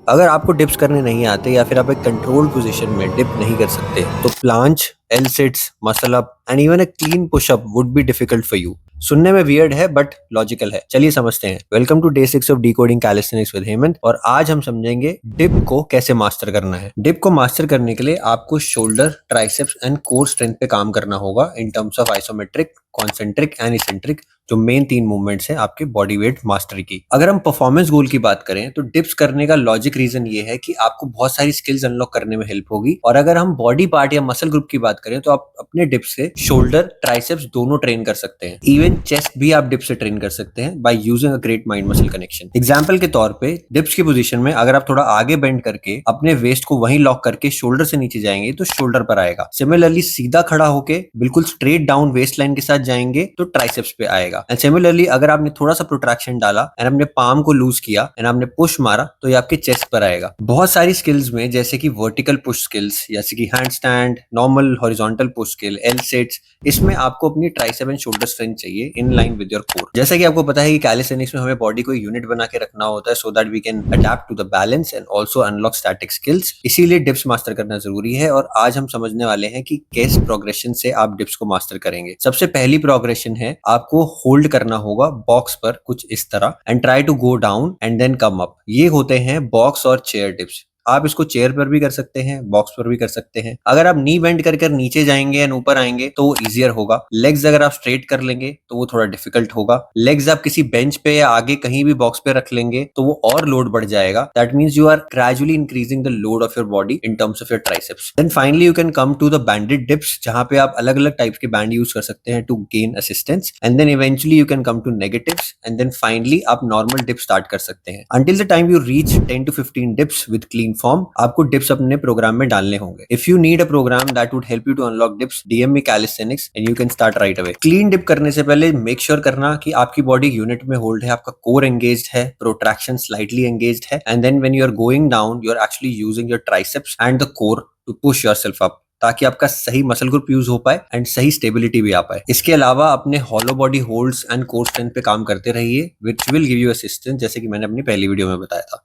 अगर आपको डिप्स करने नहीं आते या फिर आप एक कंट्रोल्ड पोजीशन में डिप नहीं कर सकते तो planche, L sits, muscle up and even a clean pushup would be difficult for you. सुनने में वियर्ड है बट लॉजिकल है। चलिए समझते हैं। Welcome to day 6 of decoding calisthenics with Hemant और आज हम समझेंगे डिप को कैसे मास्टर करना है। डिप को मास्टर करने के लिए आपको shoulder, triceps and core strength पे काम करना होगा इन terms of isometric, concentric and eccentric, जो मेन 3 मूवमेंट्स हैं आपके बॉडी वेट मास्टरी की। अगर हम परफॉर्मेंस गोल की बात करें तो डिप्स करने का लॉजिक रीजन ये है कि आपको बहुत सारी स्किल्स अनलॉक करने में हेल्प होगी। और अगर हम बॉडी पार्ट या मसल ग्रुप की बात करें तो आप अपने डिप्स से शोल्डर, ट्राइसेप्स दोनों ट्रेन कर सकते हैं। इवन चेस्ट भी आप डिप से ट्रेन कर सकते हैं by using a great mind muscle connection. Example के तौर पे डिप्स की पोजीशन में अगर आप थोड़ा आगे बेंड करके अपने वेस्ट को वहीं लॉक करके शोल्डर से नीचे जाएंगे तो शोल्डर पर आएगा। सिमिलरली सीधा खड़ा होके बिल्कुल स्ट्रेट डाउन वेस्ट लाइन के साथ जाएंगे तो ट्राइसेप्स पे आएगा। एंड सिमिलरली अगर आपने थोड़ा सा प्रोट्रैक्शन डाला एंड अपने पाम को लूज किया एंड आपने पुश मारा तो ये आपके चेस्ट पर आएगा। बहुत सारी स्किल्स में जैसे कि वर्टिकल पुश स्किल्स, जैसे कि handstand, normal horizontal push skill, L sits, इसमें आपको अपनी ट्राइसेप एंड शोल्डर स्ट्रेंथ चाहिए in line with your core. जैसा कि आपको पता है कि कैलिस्थेनिक्स में हमें बॉडी को यूनिट बना के रखना होता है so that we can adapt to the balance and also unlock static skills. इसीलिए डिप्स मास्टर करना जरूरी है और आज हम समझने वाले हैं कि किस प्रोग्रेशन से आप डिप्स को मास्टर करेंगे। सबसे पहली प्रोग्रेशन है आपको होल्ड करना होगा बॉक्स पर कुछ इस तरह and try to go down and then come up. ये होते हैं बॉक्स और चेयर डिप्स। आप इसको चेयर पर भी कर सकते हैं, बॉक्स पर भी कर सकते हैं। अगर आप नी बेंड कर नीचे जाएंगे एंड ऊपर आएंगे तो वो इजियर होगा। लेग्स अगर आप स्ट्रेट कर लेंगे तो वो थोड़ा डिफिकल्ट होगा। लेग्स आप किसी बेंच पे या आगे कहीं भी बॉक्स पे रख लेंगे तो वो और लोड बढ़ जाएगा। That means you are gradually increasing the load of your body in terms of your triceps. Then finally you can come to the banded dips, जहां पे आप अलग अलग टाइप्स के बैंड यूज कर सकते हैं to gain assistance. And then eventually you can come to negatives and then finally आप नॉर्मल डिप स्टार्ट कर सकते हैं। Until the time you reach 10 to 15 dips with clean form आपको डिप्स अपने प्रोग्राम में डालने होंगे। If you need a programme that would help you to unlock dips, DM me calisthenics and you can start right away. Clean dip करने से पहले make sure करना कि आपकी बॉडी यूनिट में होल्ड है, आपका कोर एंगेज्ड है, प्रोट्रैक्शन स्लाइटली एंगेज्ड है and then when you are going down you are actually using your triceps and the core to push yourself up, ताकि आपका सही मसल ग्रुप यूज हो पाए एंड सही स्टेबिलिटी भी आ पाए। इसके अलावा अपने hollow body holds and core strength पे काम करते रहिए which will give you assistance, जैसे कि मैंने अपनी पहली वीडियो में बताया था।